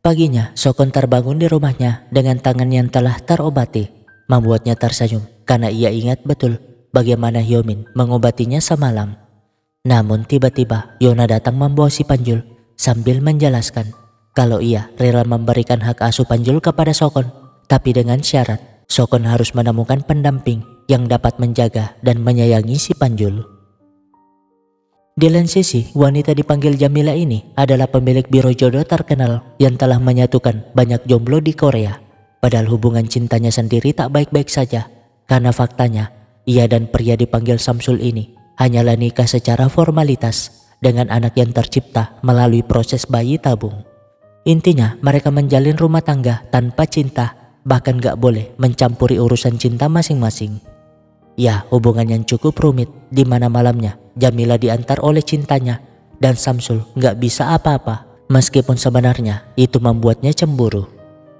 Paginya, Sokon terbangun di rumahnya dengan tangan yang telah terobati. Membuatnya tersenyum karena ia ingat betul bagaimana Hyomin mengobatinya semalam. Namun tiba-tiba Yona datang membawa si Panjul sambil menjelaskan kalau ia rela memberikan hak asuh Panjul kepada Sokon, tapi dengan syarat Sokon harus menemukan pendamping yang dapat menjaga dan menyayangi si Panjul. Di lain sisi, wanita dipanggil Jamila ini adalah pemilik biro jodoh terkenal yang telah menyatukan banyak jomblo di Korea. Padahal hubungan cintanya sendiri tak baik-baik saja, karena faktanya ia dan pria dipanggil Samsul ini hanyalah nikah secara formalitas dengan anak yang tercipta melalui proses bayi tabung. Intinya mereka menjalin rumah tangga tanpa cinta, bahkan gak boleh mencampuri urusan cinta masing-masing. Ya, hubungan yang cukup rumit di mana malamnya Jamila diantar oleh cintanya dan Samsul gak bisa apa-apa, meskipun sebenarnya itu membuatnya cemburu.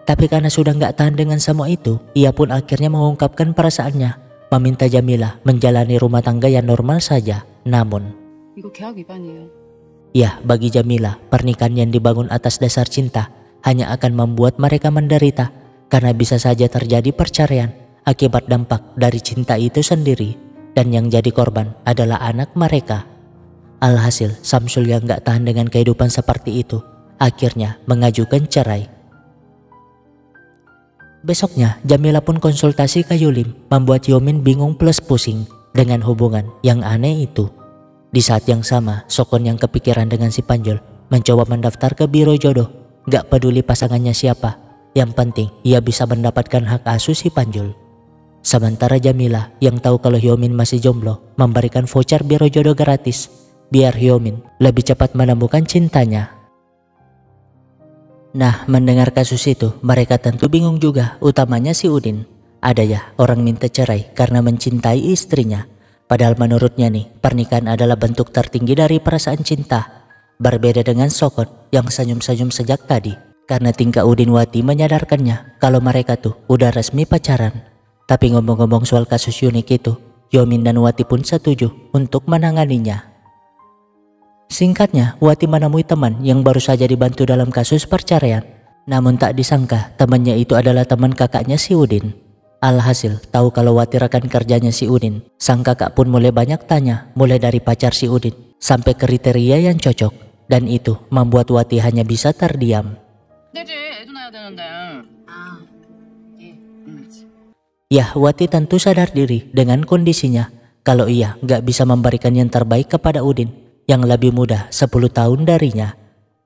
Tapi karena sudah gak tahan dengan semua itu, ia pun akhirnya mengungkapkan perasaannya, meminta Jamila menjalani rumah tangga yang normal saja. Namun, ya, bagi Jamila, pernikahan yang dibangun atas dasar cinta hanya akan membuat mereka menderita karena bisa saja terjadi perceraian akibat dampak dari cinta itu sendiri, dan yang jadi korban adalah anak mereka. Alhasil, Samsul yang gak tahan dengan kehidupan seperti itu akhirnya mengajukan cerai. Besoknya, Jamila pun konsultasi ke Yulim, membuat Hyomin bingung plus pusing dengan hubungan yang aneh itu. Di saat yang sama, Sokon yang kepikiran dengan si Panjul mencoba mendaftar ke biro jodoh, gak peduli pasangannya siapa, yang penting ia bisa mendapatkan hak asuh si Panjul. Sementara Jamila yang tahu kalau Hyomin masih jomblo memberikan voucher biro jodoh gratis biar Hyomin lebih cepat menemukan cintanya. Nah, mendengar kasus itu mereka tentu bingung juga, utamanya si Udin. Ada ya orang minta cerai karena mencintai istrinya, padahal menurutnya nih pernikahan adalah bentuk tertinggi dari perasaan cinta. Berbeda dengan Sokon yang senyum-senyum sejak tadi karena tingkah Udin Wati menyadarkannya kalau mereka tuh udah resmi pacaran. Tapi ngomong-ngomong soal kasus unik itu, Hyomin dan Wati pun setuju untuk menanganinya. Singkatnya, Wati menemui teman yang baru saja dibantu dalam kasus perceraian. Namun tak disangka temannya itu adalah teman kakaknya si Udin. Alhasil, tahu kalau Wati rekan kerjanya si Udin, sang kakak pun mulai banyak tanya, mulai dari pacar si Udin sampai kriteria yang cocok. Dan itu membuat Wati hanya bisa terdiam. Ya, Wati tentu sadar diri dengan kondisinya kalau ia gak bisa memberikan yang terbaik kepada Udin yang lebih muda 10 tahun darinya.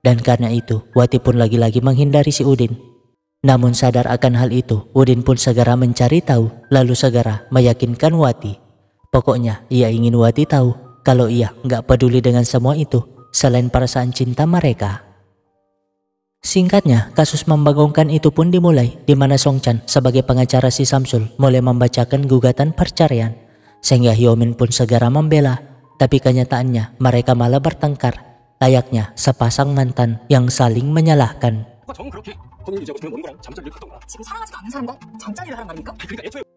Dan karena itu, Wati pun lagi-lagi menghindari si Udin. Namun sadar akan hal itu, Udin pun segera mencari tahu, lalu segera meyakinkan Wati. Pokoknya ia ingin Wati tahu kalau ia gak peduli dengan semua itu selain perasaan cinta mereka. Singkatnya, kasus membagongkan itu pun dimulai di mana Song Chan sebagai pengacara si Samsul mulai membacakan gugatan perceraian, sehingga Hyomin pun segera membela. Tapi kenyataannya mereka malah bertengkar, layaknya sepasang mantan yang saling menyalahkan.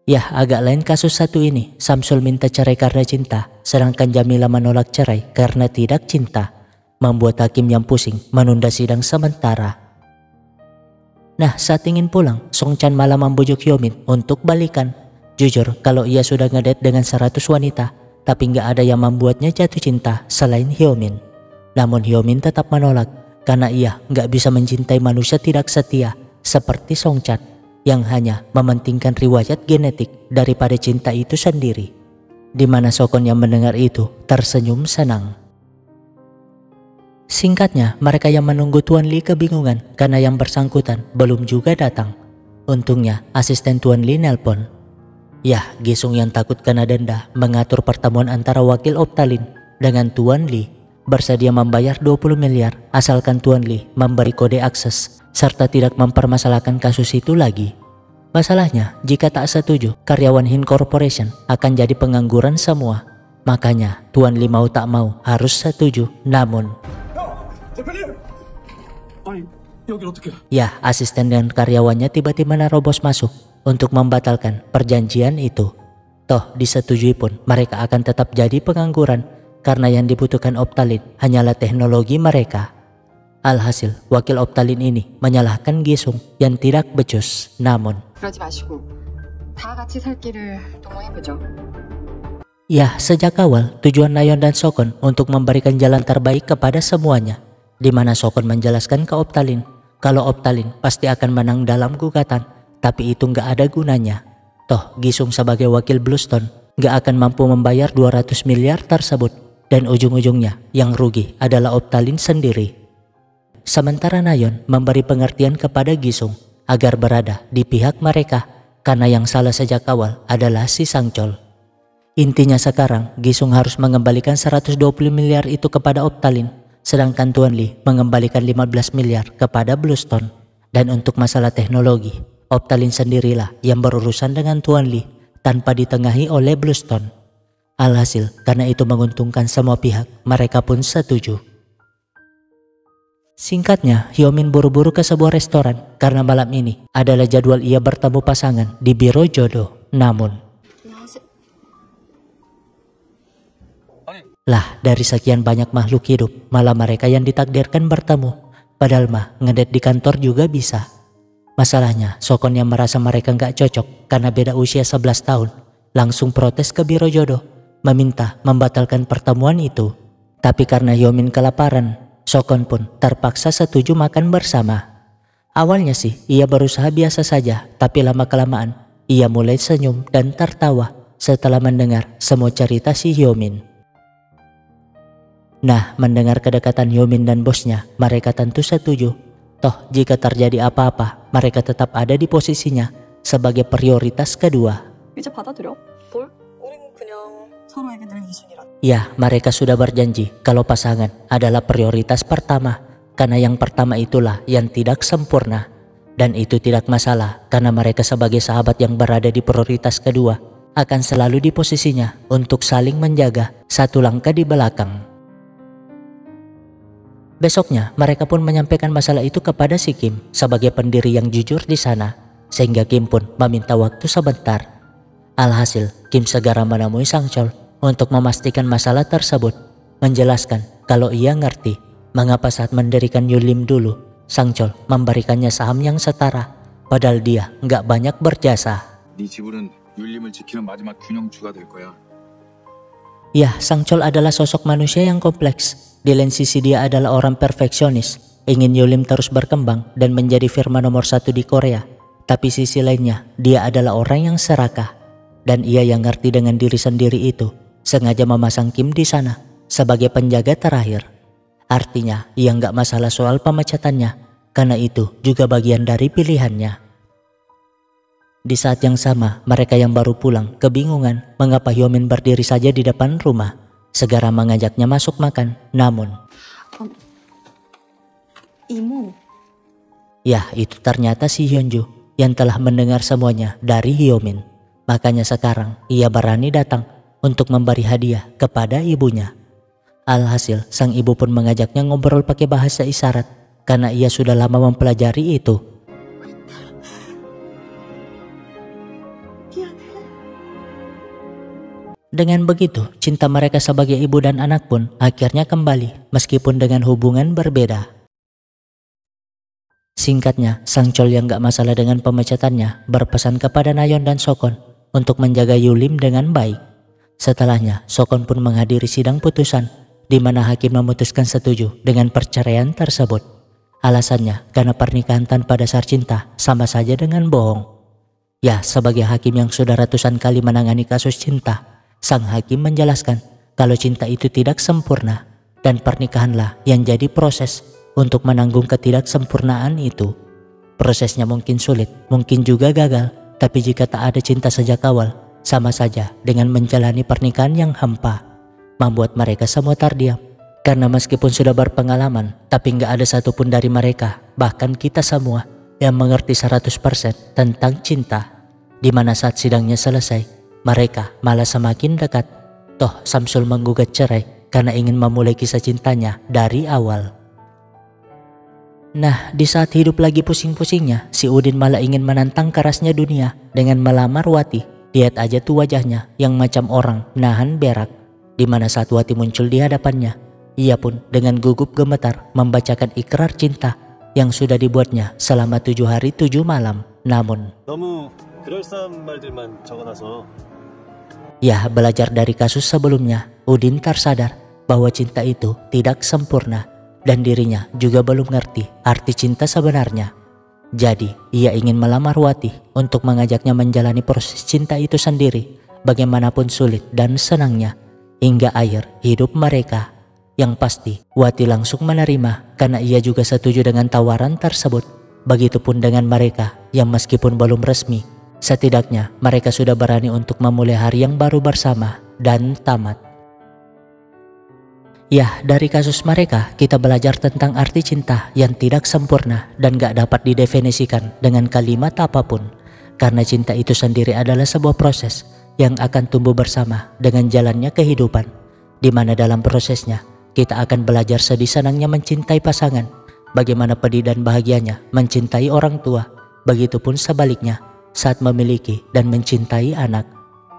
Ya, agak lain kasus satu ini. Samsul minta cerai karena cinta, sedangkan Jamila menolak cerai karena tidak cinta, membuat hakim yang pusing menunda sidang sementara. Nah, saat ingin pulang, Song Chan malah membujuk Hyomin untuk balikan. Jujur, kalau ia sudah ngedate dengan 100 wanita, tapi nggak ada yang membuatnya jatuh cinta selain Hyomin. Namun Hyomin tetap menolak karena ia nggak bisa mencintai manusia tidak setia seperti Song Chan yang hanya mementingkan riwayat genetik daripada cinta itu sendiri. Di mana Sokon yang mendengar itu tersenyum senang. Singkatnya, mereka yang menunggu Tuan Lee kebingungan karena yang bersangkutan belum juga datang. Untungnya, asisten Tuan Lee nelpon. Ya, Gisung yang takut kena denda mengatur pertemuan antara wakil Optalin dengan Tuan Lee, bersedia membayar 20 miliar asalkan Tuan Lee memberi kode akses serta tidak mempermasalahkan kasus itu lagi. Masalahnya, jika tak setuju, karyawan Hin Corporation akan jadi pengangguran semua. Makanya, Tuan Lee mau tak mau harus setuju. Namun, ya, asisten dan karyawannya tiba-tiba nerobos masuk untuk membatalkan perjanjian itu. Toh disetujui pun mereka akan tetap jadi pengangguran karena yang dibutuhkan Optalin hanyalah teknologi mereka. Alhasil, wakil Optalin ini menyalahkan Gisung yang tidak becus. Namun, 그러지 마시고 다 같이 살 길을 동행해보죠. ya, sejak awal tujuan Nayeon dan Sokon untuk memberikan jalan terbaik kepada semuanya, di mana Sokon menjelaskan ke Optalin kalau Optalin pasti akan menang dalam gugatan, tapi itu nggak ada gunanya. Toh Gisung sebagai wakil Bluestone nggak akan mampu membayar 200 miliar tersebut, dan ujung-ujungnya yang rugi adalah Optalin sendiri. Sementara Nayeon memberi pengertian kepada Gisung agar berada di pihak mereka, karena yang salah sejak awal adalah si Sangchol. Intinya sekarang Gisung harus mengembalikan 120 miliar itu kepada Optalin, sedangkan Tuan Lee mengembalikan 15 miliar kepada Bluestone. Dan untuk masalah teknologi, Optalin sendirilah yang berurusan dengan Tuan Lee tanpa ditengahi oleh Bluestone. Alhasil, karena itu menguntungkan semua pihak, mereka pun setuju. Singkatnya, Hyomin buru-buru ke sebuah restoran karena malam ini adalah jadwal ia bertemu pasangan di biro jodoh. Namun, lah dari sekian banyak makhluk hidup, malah mereka yang ditakdirkan bertemu. Padahal mah ngedate di kantor juga bisa. Masalahnya, Sokon yang merasa mereka nggak cocok karena beda usia 11 tahun, langsung protes ke biro jodoh, meminta membatalkan pertemuan itu. Tapi karena Hyomin kelaparan, Sokon pun terpaksa setuju makan bersama. Awalnya sih ia berusaha biasa saja, tapi lama-kelamaan ia mulai senyum dan tertawa setelah mendengar semua cerita si Hyomin. Nah, mendengar kedekatan Hyomin dan bosnya, mereka tentu setuju. Toh, jika terjadi apa-apa, mereka tetap ada di posisinya sebagai prioritas kedua. 이제 받아들여. 뭘? 우린 그냥 서로에게 늘 이순이라. Ya, mereka sudah berjanji kalau pasangan adalah prioritas pertama, karena yang pertama itulah yang tidak sempurna. Dan itu tidak masalah, karena mereka sebagai sahabat yang berada di prioritas kedua akan selalu di posisinya untuk saling menjaga satu langkah di belakang. Besoknya, mereka pun menyampaikan masalah itu kepada si Kim sebagai pendiri yang jujur di sana, sehingga Kim pun meminta waktu sebentar. Alhasil, Kim segera menemui Sangchol untuk memastikan masalah tersebut, menjelaskan kalau ia ngerti mengapa saat mendirikan Yulim dulu, Sangchol memberikannya saham yang setara, padahal dia nggak banyak berjasa. 네 지불은 율림을 지키는 마지막 균형추가 될 거야. Ya, Sangchol adalah sosok manusia yang kompleks. Di lain sisi dia adalah orang perfeksionis, ingin Yulim terus berkembang dan menjadi firma nomor 1 di Korea. Tapi sisi lainnya, dia adalah orang yang serakah. Dan ia yang ngerti dengan diri sendiri itu, sengaja memasang Kim di sana sebagai penjaga terakhir. Artinya, ia nggak masalah soal pemecatannya, karena itu juga bagian dari pilihannya. Di saat yang sama, mereka yang baru pulang kebingungan mengapa Hyomin berdiri saja di depan rumah. Segera mengajaknya masuk makan, namun 이모. ya, itu ternyata si Hyunju yang telah mendengar semuanya dari Hyomin. Makanya sekarang ia berani datang untuk memberi hadiah kepada ibunya. Alhasil, sang ibu pun mengajaknya ngobrol pakai bahasa isyarat karena ia sudah lama mempelajari itu. Dengan begitu, cinta mereka sebagai ibu dan anak pun akhirnya kembali, meskipun dengan hubungan berbeda. Singkatnya, Sangchol yang gak masalah dengan pemecatannya berpesan kepada Nayeon dan Sokon untuk menjaga Yulim dengan baik. Setelahnya, Sokon pun menghadiri sidang putusan, di mana hakim memutuskan setuju dengan perceraian tersebut. Alasannya, karena pernikahan tanpa dasar cinta sama saja dengan bohong. Ya, sebagai hakim yang sudah ratusan kali menangani kasus cinta, sang hakim menjelaskan kalau cinta itu tidak sempurna dan pernikahanlah yang jadi proses untuk menanggung ketidaksempurnaan itu. Prosesnya mungkin sulit, mungkin juga gagal, tapi jika tak ada cinta sejak awal, sama saja dengan menjalani pernikahan yang hampa, membuat mereka semua terdiam. Karena meskipun sudah berpengalaman, tapi nggak ada satupun dari mereka, bahkan kita semua, yang mengerti 100% tentang cinta. Dimana saat sidangnya selesai, mereka malah semakin dekat. Toh Samsul menggugat cerai karena ingin memulai kisah cintanya dari awal. Nah, di saat hidup lagi pusing-pusingnya, si Udin malah ingin menantang kerasnya dunia dengan melamar Wati. Lihat aja tuh wajahnya yang macam orang nahan berak. Dimana saat Wati muncul di hadapannya, Ia pun dengan gugup gemetar membacakan ikrar cinta yang sudah dibuatnya selama 7 hari 7 malam. Namun, 너무 그럴싸한 말들만 적어놔서 ya belajar dari kasus sebelumnya, Udin tersadar bahwa cinta itu tidak sempurna dan dirinya juga belum ngerti arti cinta sebenarnya. Jadi, ia ingin melamar Wati untuk mengajaknya menjalani proses cinta itu sendiri, bagaimanapun sulit dan senangnya, hingga akhir hidup mereka. Yang pasti, Wati langsung menerima karena ia juga setuju dengan tawaran tersebut. Begitupun dengan mereka yang meskipun belum resmi, setidaknya mereka sudah berani untuk memulai hari yang baru bersama dan tamat. Ya, dari kasus mereka kita belajar tentang arti cinta yang tidak sempurna dan gak dapat didefinisikan dengan kalimat apapun. Karena cinta itu sendiri adalah sebuah proses yang akan tumbuh bersama dengan jalannya kehidupan, di mana dalam prosesnya kita akan belajar sedih senangnya mencintai pasangan, bagaimana pedih dan bahagianya mencintai orang tua, begitupun sebaliknya saat memiliki dan mencintai anak.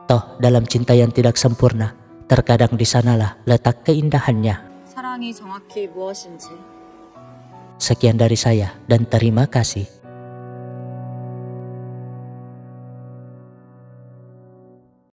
Toh dalam cinta yang tidak sempurna, terkadang di sanalah letak keindahannya. 사랑이 정확히 무엇인지. Sekian dari saya dan terima kasih.